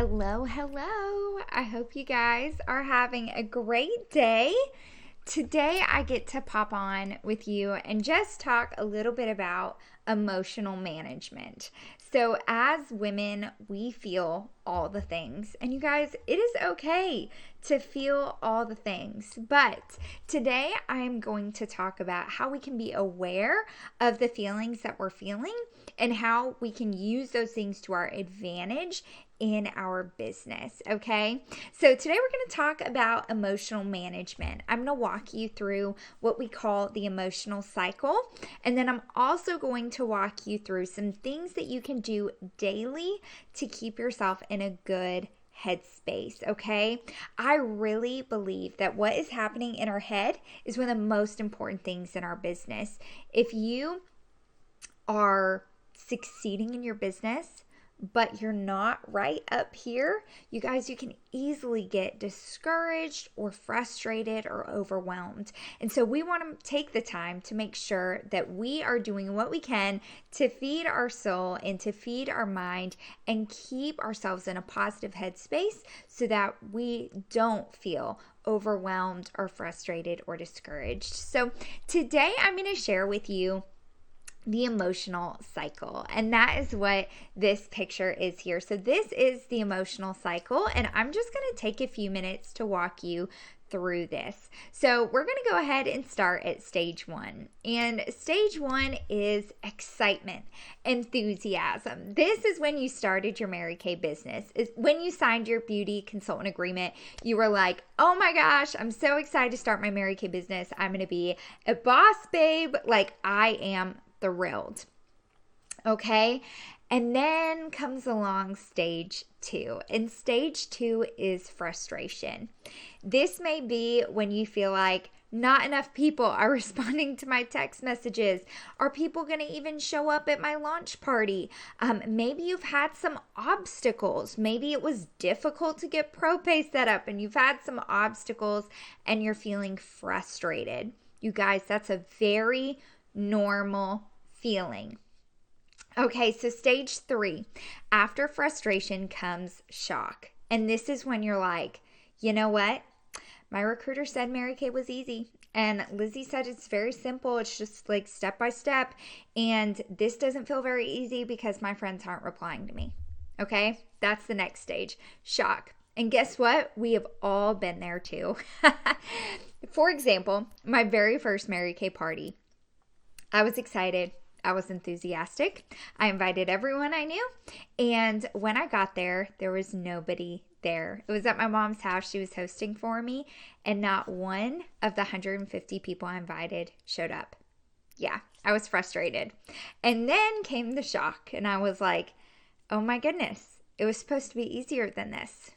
Hello, hello. I hope you guys are having a great day. Today, I get to pop on with you and just talk a little bit about emotional management. So, as women, we feel all the things. And you guys, it is okay to feel all the things. But today, I am going to talk about how we can be aware of the feelings that we're feeling and how we can use those things to our advantage in our business. Okay, so today we're going to talk about emotional management. I'm going to walk you through what we call the emotional cycle, and then I'm also going to walk you through some things that you can do daily to keep yourself in a good headspace. Okay, I really believe that what is happening in our head is one of the most important things in our business. If you are succeeding in your business, but you're not right up here, you guys, you can easily get discouraged or frustrated or overwhelmed. And so we want to take the time to make sure that we are doing what we can to feed our soul and to feed our mind and keep ourselves in a positive headspace so that we don't feel overwhelmed or frustrated or discouraged. So today I'm going to share with you the emotional cycle. And that is what this picture is here. So this is the emotional cycle, and I'm just going to take a few minutes to walk you through this. So we're going to go ahead and start at stage one. And stage one is excitement, enthusiasm. This is when you started your Mary Kay business. Is when you signed your beauty consultant agreement. You were like, oh my gosh, I'm so excited to start my Mary Kay business. I'm going to be a boss babe. Like, I am thrilled. Okay. And then comes along stage two. And stage two is frustration. This may be when you feel like not enough people are responding to my text messages. Are people going to even show up at my launch party? Maybe you've had some obstacles. Maybe it was difficult to get ProPay set up and you've had some obstacles and you're feeling frustrated. You guys, that's a very normal feeling. Okay, so stage three, after frustration comes shock. And this is when you're like, you know what? My recruiter said Mary Kay was easy. And Lizzie said it's very simple. It's just like step by step. And this doesn't feel very easy because my friends aren't replying to me. Okay, that's the next stage, shock. And guess what? We have all been there too. For example, my very first Mary Kay party. I was excited. I was enthusiastic. I invited everyone I knew. And when I got there, there was nobody there. It was at my mom's house. She was hosting for me. And not one of the 150 people I invited showed up. Yeah, I was frustrated. And then came the shock. And I was like, oh my goodness, it was supposed to be easier than this.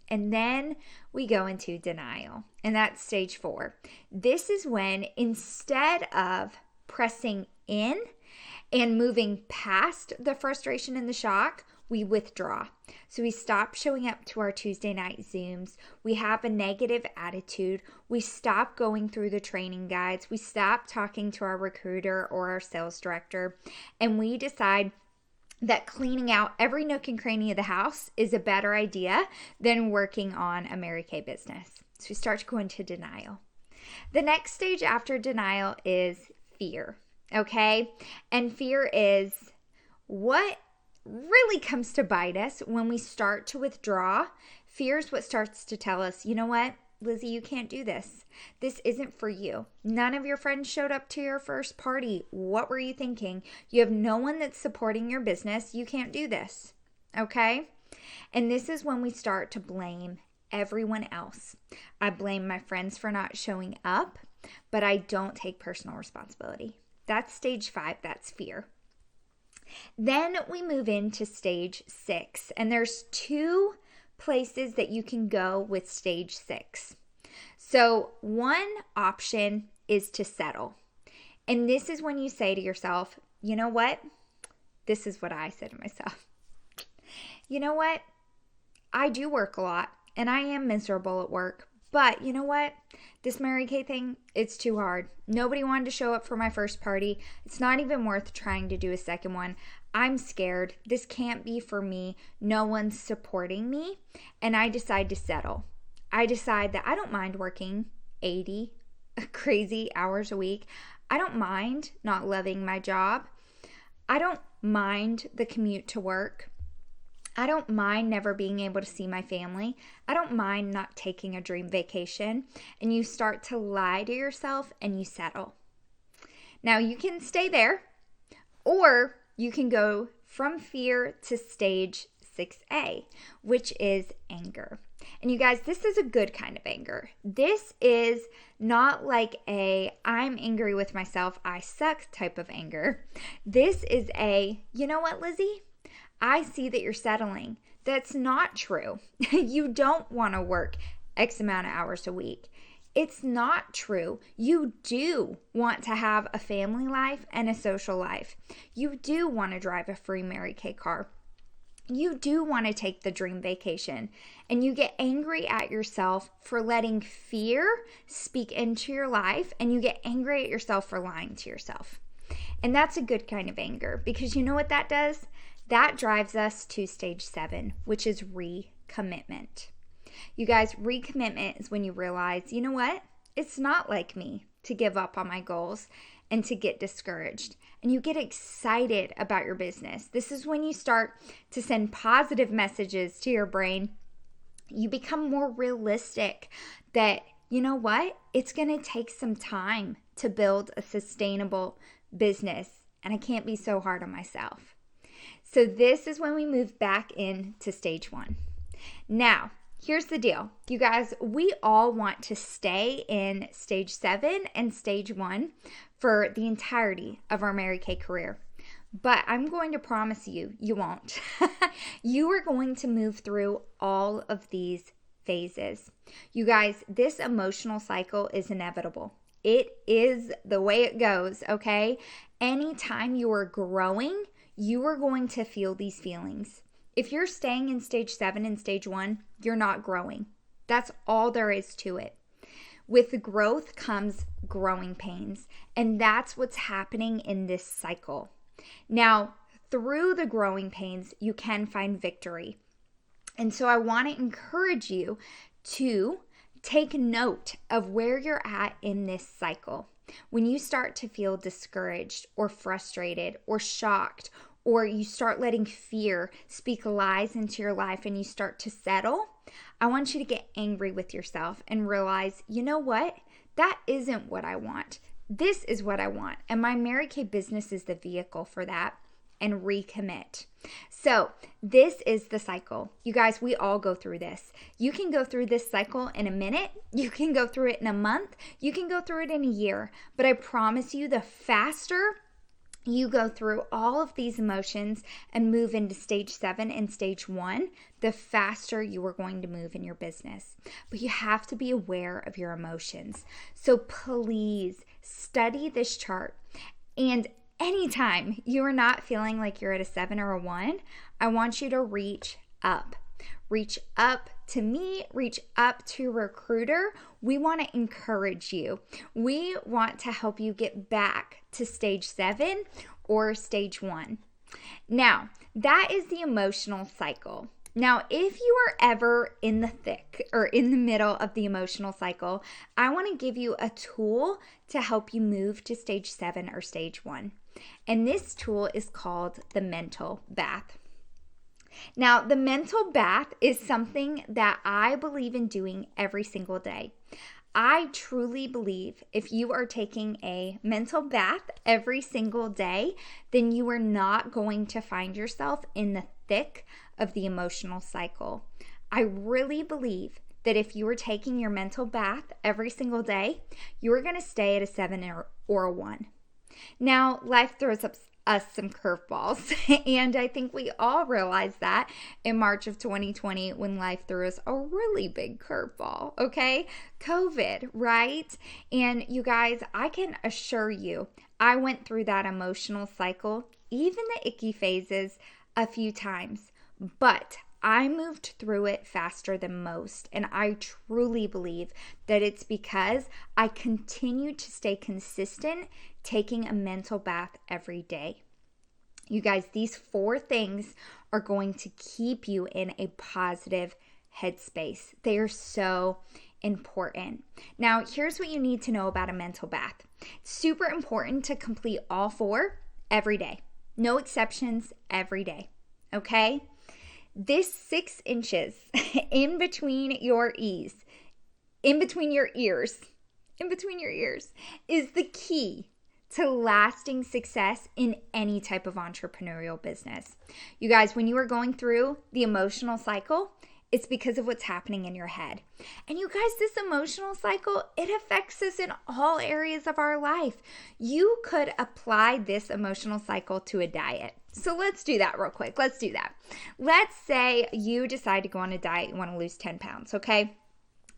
And then we go into denial. And that's stage four. This is when instead of pressing in and moving past the frustration and the shock, we withdraw. So we stop showing up to our Tuesday night Zooms. We have a negative attitude. We stop going through the training guides. We stop talking to our recruiter or our sales director. And we decide that cleaning out every nook and cranny of the house is a better idea than working on a Mary Kay business. So we start to go into denial. The next stage after denial is fear, okay? And fear is what really comes to bite us when we start to withdraw. Fear is what starts to tell us, you know what, Lizzie, you can't do this. This isn't for you. None of your friends showed up to your first party. What were you thinking? You have no one that's supporting your business. You can't do this, okay? And this is when we start to blame everyone else. I blame my friends for not showing up, but I don't take personal responsibility. That's stage five. That's fear. Then we move into stage six, and there's two places that you can go with stage six. So one option is to settle. And this is when you say to yourself, you know what? This is what I said to myself. You know what? I do work a lot and I am miserable at work, But you know what? This Mary Kay thing, it's too hard. Nobody wanted to show up for my first party. It's not even worth trying to do a second one. I'm scared. This can't be for me. No one's supporting me. And I decide to settle. I decide that I don't mind working 80 crazy hours a week. I don't mind not loving my job. I don't mind the commute to work. I don't mind never being able to see my family. I don't mind not taking a dream vacation. And you start to lie to yourself and you settle. Now you can stay there, or you can go from fear to stage 6A, which is anger. And you guys, this is a good kind of anger. This is not like a I'm angry with myself, I suck type of anger. This is a, you know what, Lizzie? I see that you're settling. That's not true. You don't want to work X amount of hours a week. It's not true. You do want to have a family life and a social life. You do want to drive a free Mary Kay car. You do want to take the dream vacation, and you get angry at yourself for letting fear speak into your life, and you get angry at yourself for lying to yourself. And that's a good kind of anger, because you know what that does? That drives us to stage 7, which is recommitment. You guys, recommitment is when you realize, you know what? It's not like me to give up on my goals and to get discouraged. And you get excited about your business. This is when you start to send positive messages to your brain. You become more realistic that, you know what? It's going to take some time to build a sustainable business, and I can't be so hard on myself. So this is when we move back into stage 1. Now, here's the deal. You guys, we all want to stay in stage 7 and stage 1 for the entirety of our Mary Kay career. But I'm going to promise you, you won't. You are going to move through all of these phases. You guys, this emotional cycle is inevitable. It is the way it goes, okay? Anytime you are growing, you are going to feel these feelings. If you're staying in stage 7 and stage 1, you're not growing. That's all there is to it. With growth comes growing pains, and that's what's happening in this cycle. Now, through the growing pains, you can find victory. And so I want to encourage you to take note of where you're at in this cycle. When you start to feel discouraged or frustrated or shocked, or you start letting fear speak lies into your life and you start to settle, I want you to get angry with yourself and realize, you know what? That isn't what I want. This is what I want. And my Mary Kay business is the vehicle for that. And recommit. So this is the cycle. You guys, we all go through this. You can go through this cycle in a minute. You can go through it in a month. You can go through it in a year. But I promise you, the faster you go through all of these emotions and move into stage 7 and stage 1, the faster you are going to move in your business. But you have to be aware of your emotions. So please study this chart. And anytime you are not feeling like you're at a 7 or a 1, I want you to reach up. Reach up to me, reach up to Recruiter. We want to encourage you. We want to help you get back to stage 7 or stage 1. Now, that is the emotional cycle. Now, if you are ever in the thick or in the middle of the emotional cycle, I want to give you a tool to help you move to stage 7 or stage 1. And this tool is called the mental bath. Now, the mental bath is something that I believe in doing every single day. I truly believe if you are taking a mental bath every single day, then you are not going to find yourself in the thick of the emotional cycle. I really believe that if you are taking your mental bath every single day, you are going to stay at a 7 or a 1. Now, life throws us some curveballs, and I think we all realized that in March of 2020 when life threw us a really big curveball, okay? COVID, right? And you guys, I can assure you, I went through that emotional cycle, even the icky phases, a few times, but I moved through it faster than most. And I truly believe that it's because I continued to stay consistent taking a mental bath every day. You guys, these 4 things are going to keep you in a positive headspace. They are so important. Now, here's what you need to know about a mental bath. It's super important to complete all 4 every day. No exceptions, every day. Okay? This 6 inches in between your ears, is the key to lasting success in any type of entrepreneurial business. You guys, when you are going through the emotional cycle, it's because of what's happening in your head. And you guys, this emotional cycle, it affects us in all areas of our life. You could apply this emotional cycle to a diet. So let's do that real quick. Let's do that. Let's say you decide to go on a diet, you want to lose 10 pounds, okay?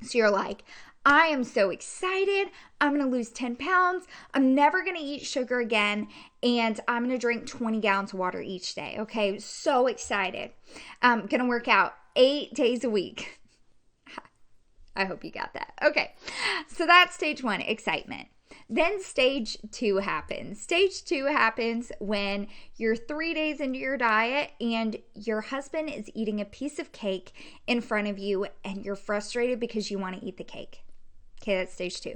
So you're like, I am so excited. I'm going to lose 10 pounds. I'm never going to eat sugar again. And I'm going to drink 20 gallons of water each day. Okay, so excited. I'm going to work out 8 days a week. I hope you got that. Okay, so that's stage 1, excitement. Then stage 2 happens. Stage 2 happens when you're 3 days into your diet and your husband is eating a piece of cake in front of you and you're frustrated because you want to eat the cake. Okay, that's stage 2.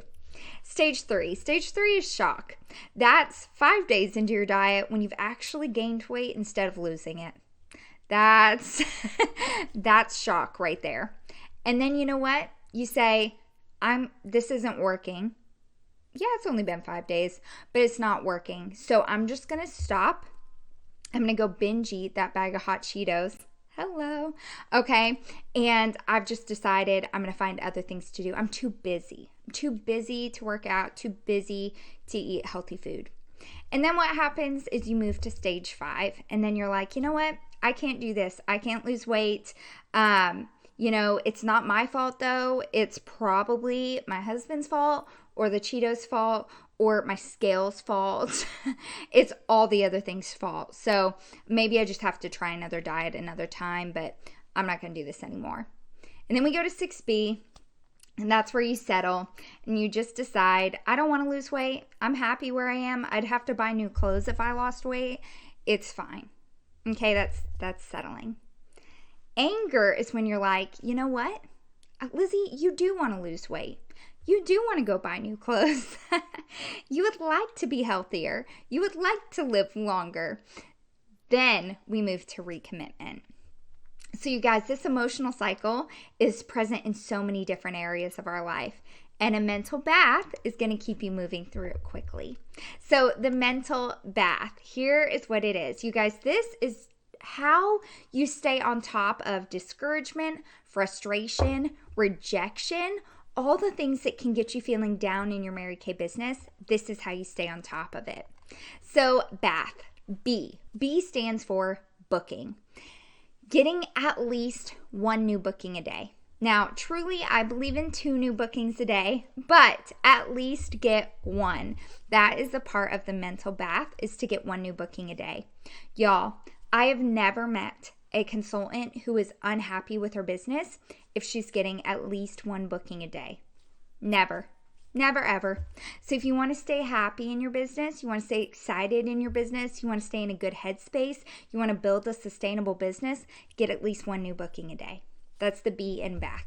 Stage 3. Stage 3 is shock. That's 5 days into your diet when you've actually gained weight instead of losing it. That's shock right there. And then you know what? You say, this isn't working. Yeah, it's only been 5 days, but it's not working. So I'm just going to stop. I'm going to go binge eat that bag of hot Cheetos. Hello. Okay. And I've just decided I'm going to find other things to do. I'm too busy. I'm too busy to work out, too busy to eat healthy food. And then what happens is you move to stage 5. And then you're like, you know what? I can't do this. I can't lose weight. It's not my fault though. It's probably my husband's fault or the Cheetos fault or my scales fault. It's all the other things' fault. So maybe I just have to try another diet another time, but I'm not going to do this anymore. And then we go to 6B, and that's where you settle and you just decide, I don't want to lose weight. I'm happy where I am. I'd have to buy new clothes if I lost weight. It's fine. Okay, that's settling. Anger is when you're like, you know what? Lizzie, you do want to lose weight. You do want to go buy new clothes. You would like to be healthier. You would like to live longer. Then we move to recommitment. So you guys, this emotional cycle is present in so many different areas of our life. And a mental bath is going to keep you moving through it quickly. So the mental bath, here is what it is. You guys, this is how you stay on top of discouragement, frustration, rejection, all the things that can get you feeling down in your Mary Kay business. This is how you stay on top of it. So bath, B. B stands for booking. Getting at least 1 new booking a day. Now, truly, I believe in 2 new bookings a day, but at least get 1. That is a part of the mental bath, is to get 1 new booking a day. Y'all, I have never met a consultant who is unhappy with her business if she's getting at least 1 booking a day. Never. Never, ever. So if you want to stay happy in your business, you want to stay excited in your business, you want to stay in a good headspace, you want to build a sustainable business, get at least 1 new booking a day. That's the B in bath.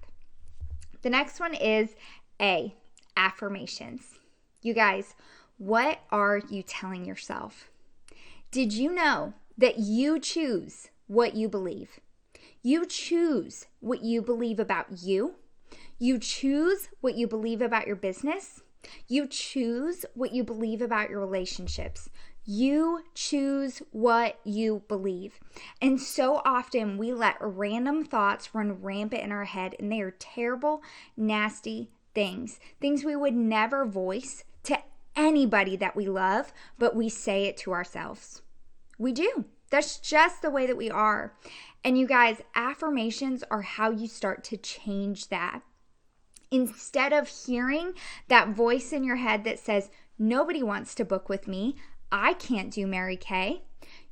The next one is A, affirmations. You guys, what are you telling yourself? Did you know that you choose what you believe? You choose what you believe about you. You choose what you believe about your business. You choose what you believe about your relationships. You choose what you believe. And so often we let random thoughts run rampant in our head, and they are terrible, nasty things. Things we would never voice to anybody that we love, but we say it to ourselves. We do. That's just the way that we are. And you guys, affirmations are how you start to change that. Instead of hearing that voice in your head that says, nobody wants to book with me, I can't do Mary Kay,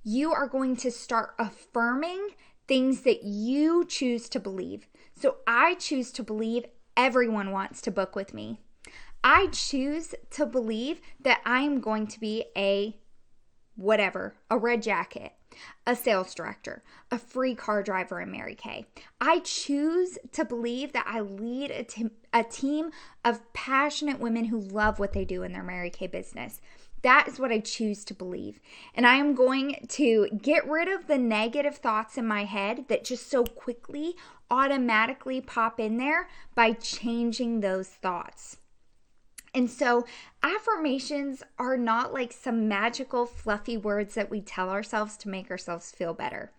you are going to start affirming things that you choose to believe. So I choose to believe everyone wants to book with me. I choose to believe that I am going to be a red jacket, a sales director, a free car driver in Mary Kay. I choose to believe that I lead a team of passionate women who love what they do in their Mary Kay business. That is what I choose to believe. And I am going to get rid of the negative thoughts in my head that just so quickly automatically pop in there by changing those thoughts. And so affirmations are not like some magical fluffy words that we tell ourselves to make ourselves feel better.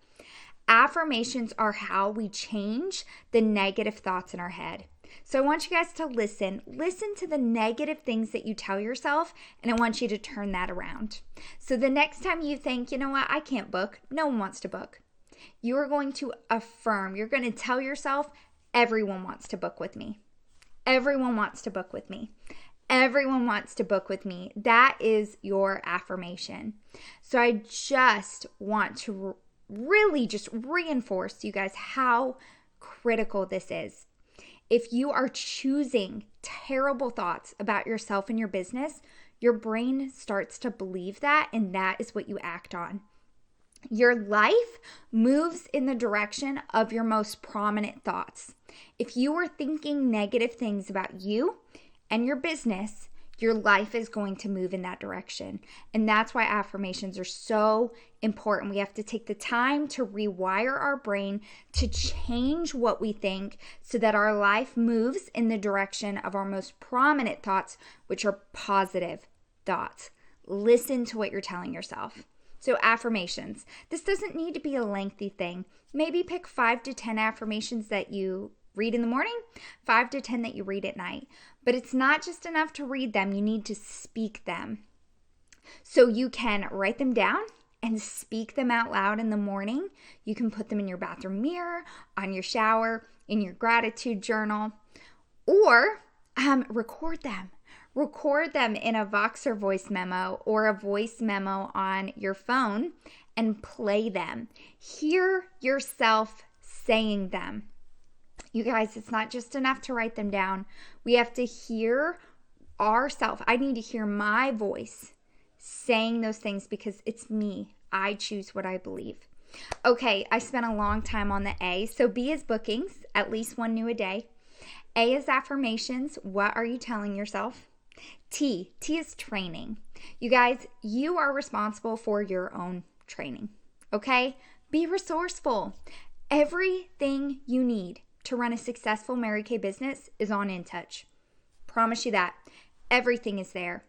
Affirmations are how we change the negative thoughts in our head. So I want you guys to listen to the negative things that you tell yourself, and I want you to turn that around. So the next time you think, you know what, I can't book, no one wants to book, you are going to affirm, you're going to tell yourself, everyone wants to book with me. Everyone wants to book with me. Everyone wants to book with me. That is your affirmation. So I just want to really just reinforce to you guys how critical this is. If you are choosing terrible thoughts about yourself and your business, your brain starts to believe that, and that is what you act on. Your life moves in the direction of your most prominent thoughts. If you are thinking negative things about you and your business, your life is going to move in that direction. And that's why affirmations are so important. We have to take the time to rewire our brain to change what we think so that our life moves in the direction of our most prominent thoughts, which are positive thoughts. Listen to what you're telling yourself. So affirmations. This doesn't need to be a lengthy thing. Maybe pick 5 to 10 affirmations that you read in the morning, 5 to 10 that you read at night. But it's not just enough to read them. You need to speak them. So you can write them down and speak them out loud in the morning. You can put them in your bathroom mirror, on your shower, in your gratitude journal, or record them. Record them in a Voxer voice memo or a voice memo on your phone and play them. Hear yourself saying them. You guys, it's not just enough to write them down. We have to hear ourselves. I need to hear my voice saying those things because it's me. I choose what I believe. Okay, I spent a long time on the A. So B is bookings, at least one new a day. A is affirmations. What are you telling yourself? T is training. You guys, you are responsible for your own training. Okay? Be resourceful. Everything you need to run a successful Mary Kay business is on InTouch. Promise you that. Everything is there.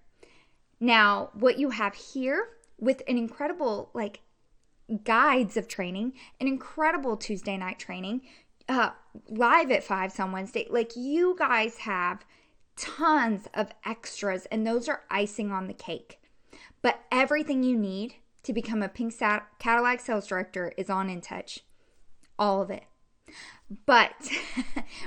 Now, what you have here with an incredible guides of training, an incredible Tuesday night training, live at 5 on Wednesday. You guys have tons of extras, and those are icing on the cake. But everything you need to become a Pink Cadillac sales director is on InTouch. All of it. But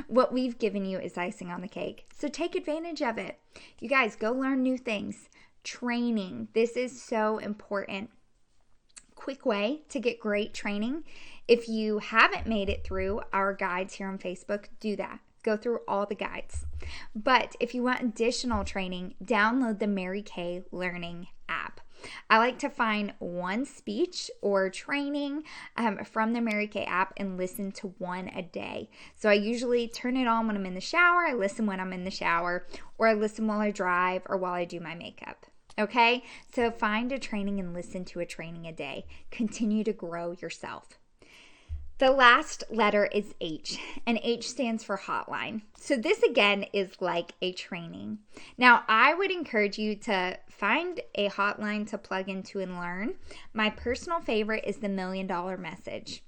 what we've given you is icing on the cake. So take advantage of it. You guys, go learn new things. Training. This is so important. Quick way to get great training. If you haven't made it through our guides here on Facebook, do that. Go through all the guides. But if you want additional training, download the Mary Kay Learning app. I like to find one speech or training from the Mary Kay app and listen to one a day. So I usually turn it on when I'm in the shower, I listen when I'm in the shower, or I listen while I drive or while I do my makeup. Okay? So find a training and listen to a training a day. Continue to grow yourself. The last letter is H, and H stands for hotline. So this again is like a training. Now, I would encourage you to find a hotline to plug into and learn. My personal favorite is the $1 Million Message.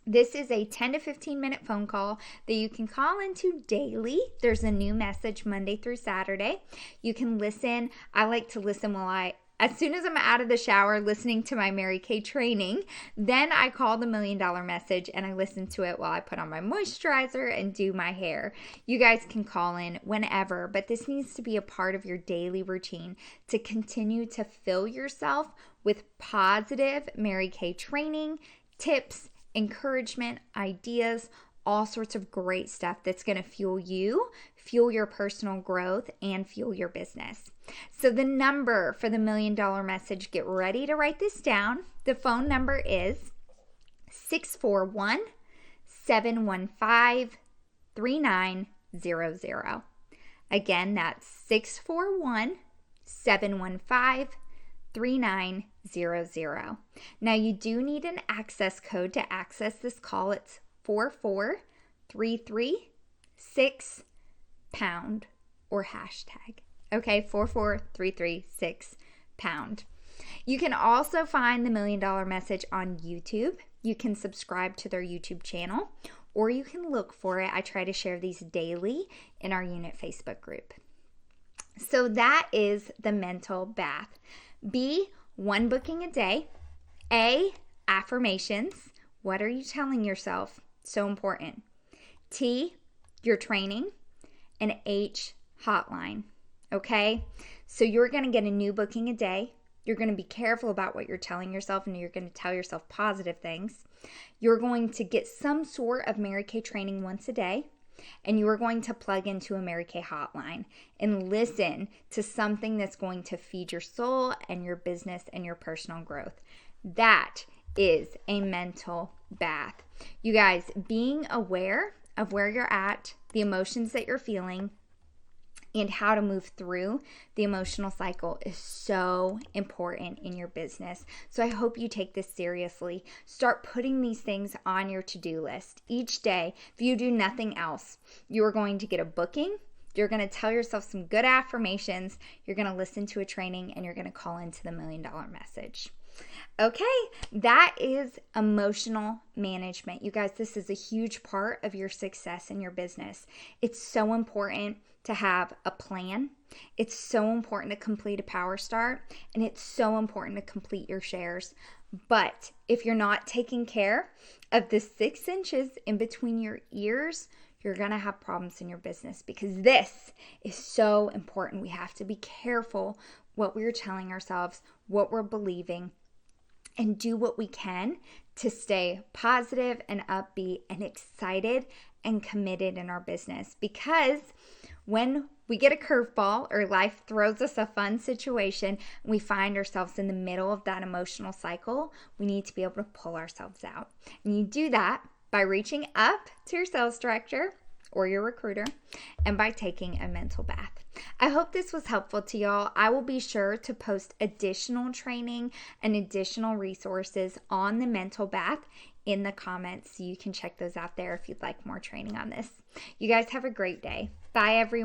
This is a 10 to 15 minute phone call that you can call into daily. There's a new message Monday through Saturday. You can listen. I like to listen as soon as I'm out of the shower listening to my Mary Kay training, then I call the $1 Million Message and I listen to it while I put on my moisturizer and do my hair. You guys can call in whenever, but this needs to be a part of your daily routine to continue to fill yourself with positive Mary Kay training, tips, encouragement, ideas, all sorts of great stuff that's going to fuel you, fuel your personal growth, and fuel your business. So the number for the $1 Million Message, get ready to write this down. The phone number is 641-715-3900. Again, that's 641-715-3900. Now, you do need an access code to access this call. It's 44336 pound or hashtag. Okay, 44336 pound. You can also find the $1 Million Message on YouTube. You can subscribe to their YouTube channel, or you can look for it. I try to share these daily in our unit Facebook group. So that is the mental bath. B, 1 booking a day. A, affirmations. What are you telling yourself? So important. T, your training. And H, hotline. Okay? So you're going to get a new booking a day. You're going to be careful about what you're telling yourself, and you're going to tell yourself positive things. You're going to get some sort of Mary Kay training once a day, and you are going to plug into a Mary Kay hotline and listen to something that's going to feed your soul and your business and your personal growth. That is a mental bath. You guys, being aware of where you're at, the emotions that you're feeling, and how to move through the emotional cycle is so important in your business. So I hope you take this seriously. Start putting these things on your to-do list each day. If you do nothing else, you are going to get a booking. You're going to tell yourself some good affirmations. You're going to listen to a training, and you're going to call into the $1 Million Message. Okay, that is emotional management. You guys, this is a huge part of your success in your business. It's so important to have a plan. It's so important to complete a power start, and it's so important to complete your shares. But if you're not taking care of the 6 inches in between your ears, you're going to have problems in your business, because this is so important. We have to be careful what we're telling ourselves, what we're believing, and do what we can to stay positive and upbeat and excited and committed in our business. Because when we get a curveball or life throws us a fun situation and we find ourselves in the middle of that emotional cycle, we need to be able to pull ourselves out. And you do that by reaching up to your sales director or your recruiter and by taking a mental bath. I hope this was helpful to y'all. I will be sure to post additional training and additional resources on the mental bath in the comments, so you can check those out there if you'd like more training on this. You guys have a great day. Bye, everyone.